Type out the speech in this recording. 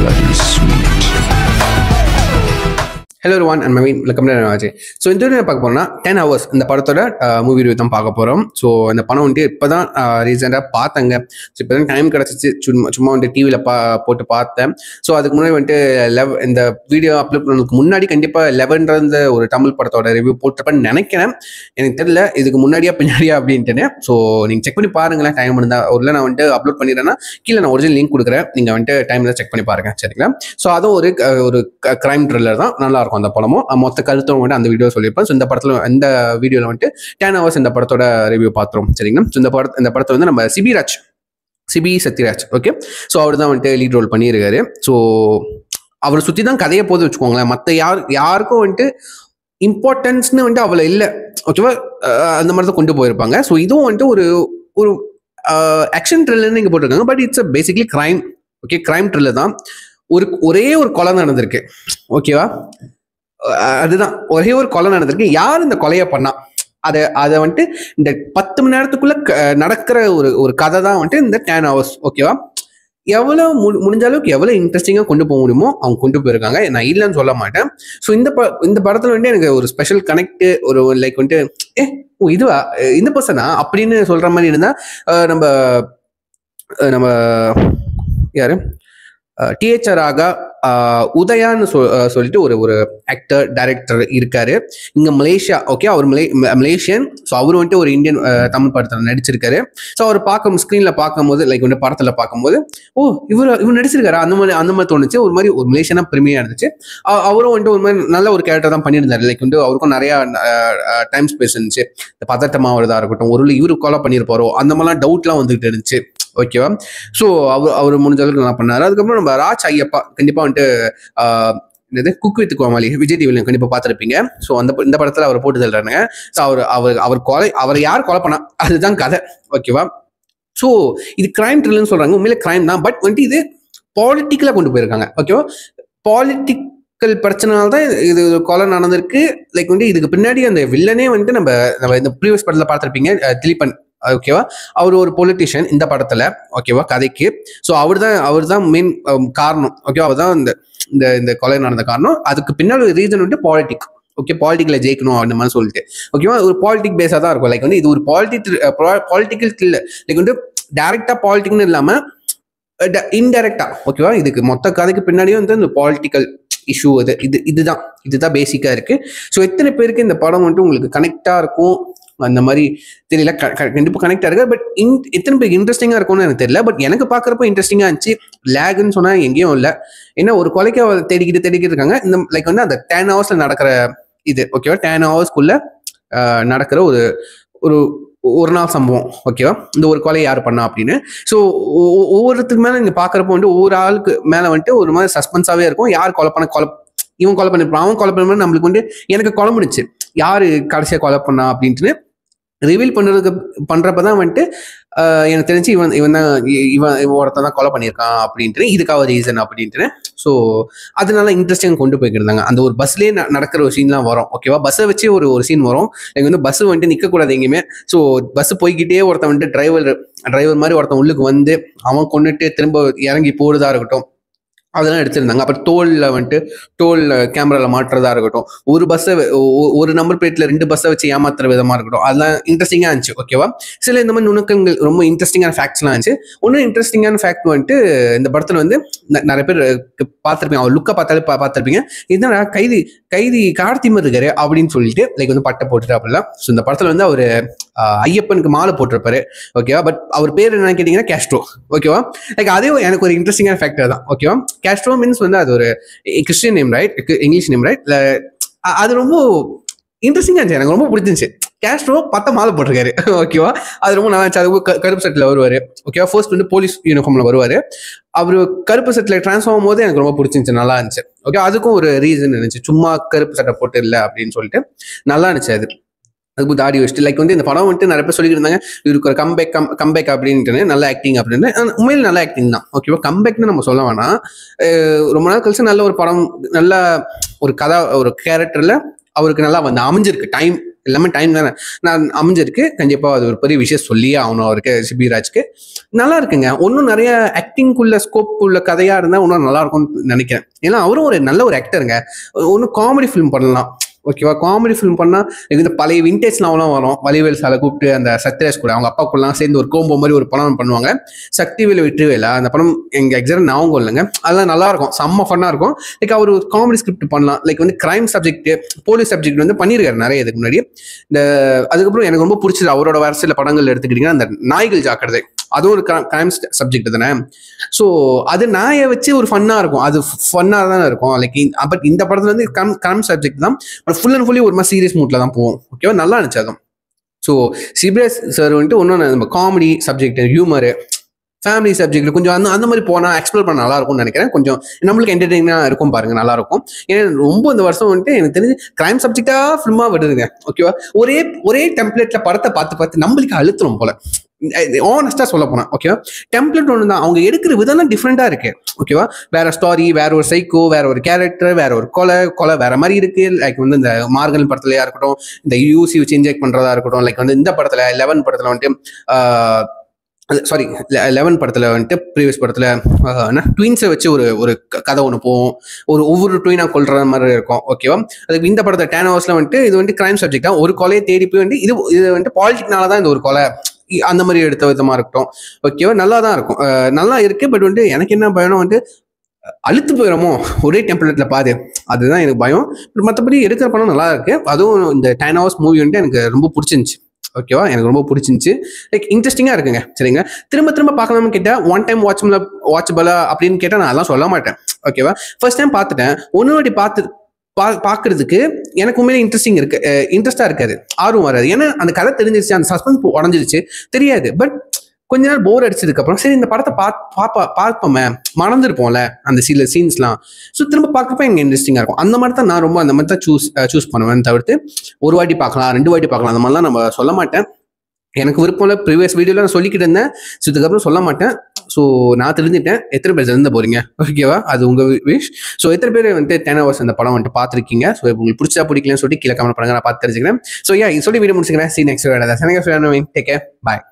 bloody sweet. Hello everyone, and Naveen. Welcome to Navaji. So இந்த video பார்க்க போறோம்னா 10 hours இந்த படத்தோட மூவி ரிவ்யூ தான் பார்க்க போறோம். ஸோ இந்த படம் வந்துட்டு இப்போதான் ரீசெண்டாக பார்த்தாங்க. ஸோ இப்போ தான் டைம் கிடச்சிச்சு, சும்மா வந்துட்டு டிவியில் போட்டு பார்த்தேன். ஸோ அதுக்கு முன்னாடி வந்துட்டு இந்த வீடியோ அப்லோட் பண்ணதுக்கு முன்னாடி கண்டிப்பாக 11 ஒரு தமிழ் படத்தோட ரிவ்யூ போட்டிருப்பேன்னு நினைக்கிறேன். எனக்கு தெரியல இதுக்கு முன்னாடியா பின்னாடியா அப்படின்ட்டுன்னு. ஸோ நீங்கள் செக் பண்ணி பாருங்களேன், டைம் இருந்தால். ஒரு நான் வந்துட்டு அப்லோட் பண்ணிடுறேன்னா கீழே நான் ஒரிஜினல் லிங்க் கொடுக்குறேன், நீங்கள் வந்துட்டு டைம் தான் செக் பண்ணி பாருங்க, சரிங்களா? ஸோ அதுவும் ஒரு கிரைம் த்ரில்லர் தான், நல்லா இருக்கும் அந்த படமும். மொத்த கருத்தும் வந்துட்டு அந்த வீடியோ சொல்லியிருப்பேன். ஸோ இந்த வீடியோவில் வந்துட்டு 10 hours இந்த படத்தோட ரிவ்யூ பார்த்துரும், சரிங்களா? ஸோ இந்த படத்தை வந்து நம்ம சிபி சத்யராஜ், ஓகே. ஸோ அவர் தான் வந்துட்டு லீட் ரோல் பண்ணியிருக்காரு. ஸோ அவரை சுற்றி தான் கதையை போது வச்சுக்கோங்களேன். மற்ற யாருக்கும் வந்துட்டு இம்பார்ட்டன்ஸ்னு வந்துட்டு அவ்வளோ இல்லை, ஓகேவா? அந்த மாதிரி தான் கொண்டு போயிருப்பாங்க. ஸோ இதுவும் வந்துட்டு ஒரு ஆக்ஷன் த்ரில்லர்னு இங்கே போட்டிருக்காங்க. But it's basically crime, okay. Crime thriller தான். ஒரே ஒரு கொலை நடந்திருக்கு, ஓகேவா? அதுதான், ஒரே ஒரு கொலை நடந்திருக்கு. யார் இந்த கொலையை பண்ணா அதை வந்துட்டு இந்த 10 மணி நேரத்துக்குள்ள நடக்கிற ஒரு கதை தான் வந்துட்டு இந்த 10 hours, ஓகேவா? எவ்வளோ முடிஞ்ச அளவுக்கு எவ்வளோ இன்ட்ரெஸ்டிங்காக கொண்டு போக முடியுமோ அவங்க கொண்டு போயிருக்காங்க. நான் இல்லைன்னு சொல்ல மாட்டேன். ஸோ இந்த படத்தில் வந்துட்டு எனக்கு ஒரு ஸ்பெஷல் கனெக்ட், ஒரு லைக் வந்துட்டு இதுவா இந்த பர்சனா அப்படின்னு சொல்ற மாதிரி இருந்தா நம்ம யாரு டிஹெச்ஆர் ஆகா உதயான்னு சொல்லிட்டு ஒரு ஆக்டர் டைரக்டர் இருக்காரு இங்க மலேசியா, ஓகே. அவர் மலேசியன். ஸோ அவரு வந்துட்டு ஒரு இந்தியன் தமிழ் படத்தில் நடிச்சிருக்காரு. ஸோ அவர் ஸ்க்ரீன்ல பார்க்கும்போது, லைக் வந்து படத்துல பார்க்கும்போது, இவர் நடிச்சிருக்காரு அந்த மாதிரி தோணுச்சு. ஒரு மாதிரி ஒரு மலேசியனா பெருமையா இருந்துச்சு. அவரும் வந்துட்டு ஒரு மாதிரி நல்ல ஒரு கேரக்டர் தான் பண்ணியிருந்தாரு. லைக் வந்து அவருக்கும் நிறைய டைம் ஸ்பேஸ் இருந்துச்சு. இந்த பதட்டமாவதா இருக்கட்டும், ஒரு இவரு கொலை பண்ணியிருப்பாரோ அந்த மாதிரிலாம் டவுட்லாம் வந்துகிட்டு இருந்துச்சு, ஓகேவா? ஸோ அவர் முடிஞ்ச அளவுக்கு நல்லா பண்ணாரு. அதுக்கப்புறம் நம்ம ராஜ் ஐயப்பா கண்டிப்பா வந்துட்டு குக் வித் கோமாளி விஜய் டிவில கண்டிப்பா பார்த்துருப்பீங்க. ஸோ இந்த படத்துல அவர் போட்டு தள்ளுறாங்க. ஸோ அவர் யார் கொலை பண்ணா அதுதான் கதை, ஓகேவா? ஸோ இது கிரைம் த்ரில்லர்னு சொல்றாங்க. உண்மையிலே கிரைம் தான். பட் வந்துட்டு இது பாலிட்டிக்கலா கொண்டு போயிருக்காங்க, ஓகேவா? பாலிட்டிக்கல் பிரச்சனைனால தான் இது கொலை நடந்திருக்கு. லைக் வந்து இதுக்கு பின்னாடி அந்த வில்லனே வந்துட்டு நம்ம இந்த ப்ரீவியஸ் படத்துல பார்த்துருப்பீங்க, திலீபன், ஓகேவா? அவர் ஒரு பொலிட்டிஷியன் இந்த படத்துல, ஓகேவா, கதைக்கு. ஸோ அவர் தான் மெயின் காரணம், ஓகேவா? அவர் தான் இந்த கொலை நடந்த காரணம். அதுக்கு பின்னாடி ஒரு ரீசன் வந்துட்டு பாலிட்டிக், ஓகே. பாலிட்டிக்ல ஜெயிக்கணும் அந்த மாதிரி சொல்லிட்டு, ஓகேவா? ஒரு பாலிட்டிக் பேஸா தான் இருக்கும். லைக் வந்து இது ஒரு பாலிட்டிக்கல் இல்லை, லைக் வந்து டைரக்டா பாலிட்டிக்னு இல்லாம இன்டைரக்டா, ஓகேவா? இதுக்கு மொத்த கதைக்கு பின்னாடியும் வந்து இந்த பாலிட்டிக்கல் இஷ்யூ இதுதான் பேசிக்கா இருக்கு. ஸோ எத்தனை பேருக்கு இந்த படம் வந்துட்டு உங்களுக்கு கனெக்டா இருக்கும் அந்த மாதிரி தெரியல. கண்டிப்பா கனெக்டா இருக்கு. பட் எத்தனை பேருக்கு இன்ட்ரெஸ்டிங்கா இருக்கும்னு எனக்கு தெரியல. பட் எனக்கு பாக்குறப்ப இன்ட்ரெஸ்டிங்கா இருந்துச்சு. லேக்னு சொன்னா எங்கேயும் இல்லை. ஏன்னா ஒரு கொலைக்கு தேடிக்கிட்டு இருக்காங்க. இந்த லைக் வந்து அந்த 10 hours நடக்கிற இது, ஓகேவா? 10 hours நடக்கிற ஒரு நாள் சம்பவம், ஓகேவா? இந்த ஒரு கொலை யார் பண்ணா அப்படின்னு. ஸோ ஒவ்வொருத்துக்கு மேல நீங்க பாக்குறப்ப வந்துட்டு ஒவ்வொரு ஆளுக்கு மேல வந்துட்டு ஒரு மாதிரி சஸ்பென்ஸாவே இருக்கும். யார் இவன் கொலை பண்ணிருப்பான், அவன் கொலை பண்ண நம்மளுக்கு வந்து எனக்கு குழம்புடுச்சு யாரு கடைசியா கொலை பண்ணா அப்படின்ட்டு ரிவீல் பண்றப்பதான் வந்துட்டு எனக்கு தெரிஞ்சு இவன் ஒருத்தான் தான் கொலை பண்ணியிருக்கான் அப்படின்ட்டு, இதுக்காக ரீசன் அப்படின்ட்டு. ஸோ அதனால இன்ட்ரெஸ்டிங் கொண்டு போய்க்கிருந்தாங்க. அந்த ஒரு பஸ்லேயே நடக்கிற ஒரு சீன்லாம் வரும், ஓகேவா? பஸ்ஸை வச்சு ஒரு சீன் வரும். எனக்கு வந்து பஸ் வந்துட்டு நிற்கக்கூடாது எங்கேயுமே. ஸோ பஸ் போய்கிட்டே ஒருத்தன் வந்துட்டு டிரைவர் மாதிரி ஒருத்தன் உள்ளுக்கு வந்து அவன் கொண்டுட்டு திரும்ப இறங்கி போறதா இருக்கட்டும், அதெல்லாம் எடுத்திருந்தாங்க. அப்புறம் டோல் கேமரால மாட்டுறதா இருக்கட்டும், ஒரு நம்பர் பிளேட்ல 2 பஸ்ஸை வச்சு ஏமாத்துற விதமா இருக்கட்டும், அதெல்லாம் இன்ட்ரெஸ்டிங்கா இருந்துச்சு, ஓகேவா? சில இந்த மாதிரி நுணுக்கங்கள் ரொம்ப இன்ட்ரெஸ்டிங்கான ஃபேக்ட்ஸ்லாம் இருந்துச்சு. ஒன்னும் இன்ட்ரெஸ்டிங்கான ஃபேக்ட் வந்துட்டு இந்த படத்துல வந்து நிறைய பேர் பார்த்துருப்பீங்க, அவர் லுக்கை பார்த்துருப்பீங்க. இதுதான் கைதி கார்த்திமர் இருக்காரு அப்படின்னு சொல்லிட்டு லைக் வந்து பட்டை போட்டுட்டு அப்படிலாம். ஸோ இந்த படத்துல வந்து அவரு ஐயப்பனுக்கு மாலை போட்டிருப்பாரு, ஓகேவா? பட் அவர் பேர் என்னன்னு கேட்டீங்கன்னா கேஸ்ட்ரோ, ஓகேவா? லைக் அதே எனக்கு ஒரு இன்ட்ரெஸ்டிங்கான ஃபேக்டர் தான், ஓகேவா? கேஸ்ட்ரோ மீன்ஸ் வந்து அது ஒரு Christian name, right? English name, right? அது ரொம்ப இன்ட்ரெஸ்டிங்கா இருந்துச்சு, எனக்கு ரொம்ப பிடிச்சிருந்துச்சு. கேஸ்ட்ரோ 10 மாலை போட்டிருக்காரு, ஓகேவா? அது ரொம்ப நல்லா இருந்துச்சு. அது கருப்பு செட்டில் வருவாரு, ஓகேவா? ஃபர்ஸ்ட் வந்து போலீஸ் யூனிஃபார்ம்ல வருவாரு. அவரு கருப்பு செட்டில் டிரான்ஸ்ஃபார்ம் ஆகும்போது எனக்கு ரொம்ப பிடிச்சிருந்துச்சு, நல்லா இருந்துச்சு, ஓகே. அதுக்கும் ஒரு ரீசன் இருந்துச்சு, சும்மா கருப்பு சட்டை போட்டு இல்லை அப்படின்னு சொல்லிட்டு நல்லா இருந்துச்சு. அதுக்கு தாடி வச்சுட்டு லைக் வந்து இந்த படம் வந்துட்டு நிறைய பேர் சொல்லிட்டு இருந்தாங்க இவருக்கு ஒரு கம்பேக் அப்படின்ட்டு, நல்ல ஆக்டிங் அப்படின்னு. உண்மையில நல்ல ஆக்டிங் தான், ஓகேவா? கம்பேக்னு நம்ம சொல்ல வேணாம். ரொம்ப நாள் கழிச்சு நல்ல ஒரு படம், நல்ல ஒரு கதை, ஒரு கேரக்டர்ல அவருக்கு நல்லா வந்து அமைஞ்சிருக்கு. டைம் எல்லாமே டைம் தானே நான் அமைஞ்சிருக்கு. கண்டிப்பாக அது ஒரு பெரிய விஷயம் சொல்லியே ஆகணும் அவருக்கு, சிபிராஜ்க்கு. நல்லா இருக்குங்க. இன்னும் நிறைய ஆக்டிங்குள்ள ஸ்கோப் உள்ள கதையாக இருந்தால் இன்னும் நல்லா இருக்கும்னு நினைக்கிறேன். ஏன்னா அவரும் ஒரு நல்ல ஒரு ஆக்டருங்க. ஒன்றும் காமெடி ஃபிலிம் பண்ணலாம், ஓகேவா? காமெடி ஃபிலிம் பண்ணால் இந்த பழைய விண்டேஜ் நாவெல்லாம் வரும். வலிவேல் சாலை கூப்பிட்டு அந்த சத்யராஜ் கூட அவங்க அப்பாக்குள்ளலாம் சேர்ந்து ஒரு கோம்போ மாதிரி ஒரு படம் பண்ணுவாங்க, சக்திவேல் வெற்றிவேலா. அந்த படம் எங்கள் எக்ஸாக்ட் ஞாபகம் இல்லைங்க. அதெல்லாம் நல்லா இருக்கும், செம்ம ஃபன்னாக இருக்கும். லைக் அவர் ஒரு காமெடி ஸ்கிரிப்ட் பண்ணலாம். லைக் வந்து கிரைம் சப்ஜெக்ட், போலீஸ் சப்ஜெக்ட் வந்து பண்ணியிருக்காரு நிறைய இதுக்கு முன்னாடி. இந்த அதுக்கப்புறம் எனக்கு ரொம்ப பிடிச்சது அவரோட வேறு சில படங்கள் எடுத்துக்கிட்டிங்கன்னா அந்த நாய்கள் ஜாக்கிரதை, அதுவும் ஒரு கிரைம் சப்ஜெக்ட் தானே. ஸோ அது நாயை வச்சு ஒரு ஃபன்னாக இருக்கும், அது ஃபன்னாக தானே இருக்கும். லைக் பட் இந்த படத்துல வந்து கிரைம் சப்ஜெக்ட் தான், ஃபுல் அண்ட் ஃபுல்லி ஒரு மாதிரி சீரியஸ் மூட்ல தான் போகும். ஓகேவா, நல்லா இருந்துச்சு அதுவும். ஸோ சிபிஎஸ் சார் வந்துட்டு இன்னொன்று நம்ம காமெடி சப்ஜெக்ட், ஹியூமரு, ஃபேமிலி சப்ஜெக்ட்ல கொஞ்சம் அந்த மாதிரி போனால் எக்ஸ்ப்ளோர் பண்ண நல்லா இருக்கும்னு நினைக்கிறேன். கொஞ்சம் நம்மளுக்கு என்டர்டெயினாக இருக்கும் பாருங்க, நல்லா இருக்கும். ஏன்னா ரொம்ப இந்த வருஷம் வந்துட்டு எனக்கு தெரிஞ்சு கிரைம் சப்ஜெக்டா ஃபிலிமாக வருதுங்க. ஓகேவா, ஒரே டெம்ப்ளேட்ல படத்தை பார்த்து நம்மளுக்கு அழுத்தணும் போல, ஆனஸ்டா சொல்ல போனா. ஓகேவா, டெம்ப்ளேட் ஒன்று தான், அவங்க எடுக்கிற விதம் டிஃப்ரெண்டா இருக்கு. ஓகேவா, வேற ஸ்டாரி, வேற ஒரு சைக்கோ, வேற ஒரு கேரக்டர், வேற ஒரு கொலை வேற மாதிரி இருக்கு. லைக் வந்து இந்த மார்கன் படத்துலயா இருக்கட்டும், இந்த யூசி வச்சு இன்ஜெக்ட் பண்றதா இருக்கட்டும், லைக் வந்து இந்த படத்துல 11 படத்துல வந்துட்டு சாரி 11 படத்துல வந்துட்டு ப்ரீவியஸ் படத்துல ட்வின்ஸை வச்சு ஒரு கதை ஒன்று போகும், ஒவ்வொரு ட்வினா கொள்ற மாதிரி இருக்கும். ஓகேவா, அதுக்கு இந்த படத்தை 10 ஹவர்ஸ்ல வந்துட்டு இது வந்துட்டு கிரைம் சப்ஜெக்ட் தான், ஒரு கொலையை தேடி போய் வந்து இது வந்துட்டு பாலிட்டிக்னால தான் இந்த ஒரு கொலை, அந்த மாதிரி எடுத்த விதமா இருக்கட்டும். ஓகேவா, நல்லா தான் இருக்கும், நல்லா இருக்கு. பட் வந்து எனக்கு என்ன பயணம் வந்து அழுத்து போயிடுமோ ஒரே டெம்ப்ளேட்ல பாது, அதுதான் எனக்கு பயம். மற்றபடி எடுக்கிற படம் நல்லா இருக்கு. அதுவும் இந்த 10 ஹவர்ஸ் மூவி வந்துட்டு எனக்கு ரொம்ப பிடிச்சிருந்துச்சு. ஓகேவா, எனக்கு ரொம்ப பிடிச்சிருந்துச்சு. லைக் இன்ட்ரெஸ்டிங்காக இருக்குங்க. சரிங்க, திரும்ப பார்க்கலாம்னு கேட்டால் ஒன் டைம் வாட்சபிளா அப்படின்னு கேட்டால் நான் அதெல்லாம் சொல்ல மாட்டேன். ஓகேவா, ஃபர்ஸ்ட் டைம் பார்த்துட்டேன், ஒன்று வாட்டி பார்க்கறதுக்கு எனக்கு உண்மையிலே இன்ட்ரெஸ்டா இருக்காது, ஆர்வம் வராது. ஏன்னா அந்த கதை தெரிஞ்சிருச்சு, அந்த சஸ்பென்ஸ் உடஞ்சிருச்சு, தெரியாது. பட் கொஞ்ச நாள் போர் அடிச்சதுக்கு அப்புறம் சரி இந்த படத்தை பார்ப்போமே, மறந்துருப்போம்ல அந்த சில சீன்ஸ்லாம். ஸோ திரும்ப பார்க்கப்ப எனக்கு இன்ட்ரெஸ்டிங்காக இருக்கும். அந்த மாதிரி தான் நான் அந்த மாதிரி தான் சூஸ் பண்ணுவேன். தவிர்த்து ஒரு வாட்டி பார்க்கலாம், 2 வாட்டி பார்க்கலாம், அந்த மாதிரிலாம் நம்ம சொல்ல மாட்டேன். எனக்கு விருப்பம் இல்லை. ப்ரீவியஸ் வீடியோவில் நான் சொல்லிக்கிட்டு இருந்தேன், ஸோ இதுக்கப்புறம் சொல்ல மாட்டேன். ஸோ நான் தெரிஞ்சுட்டேன் எத்தனை பேர் தெரிந்து போறீங்க. ஓகேவா, அது உங்கள் விஷ். ஸோ எத்தனை பேர் வந்துட்டு 10 ஹவர்ஸ் அந்த படம் வந்துட்டு பார்த்துருக்கீங்க. ஸோ உங்களுக்கு பிடிச்சா பிடிக்கலன்னு சொல்லிட்டு கீழே கமெண்ட் பண்ணுங்க, நான் பார்த்து தெரிஞ்சுக்கிறேன். ஸோ சொல்லி வீடியோ முடிச்சுக்கிறேன். See you next video. Thank you for watching. Take care. Bye.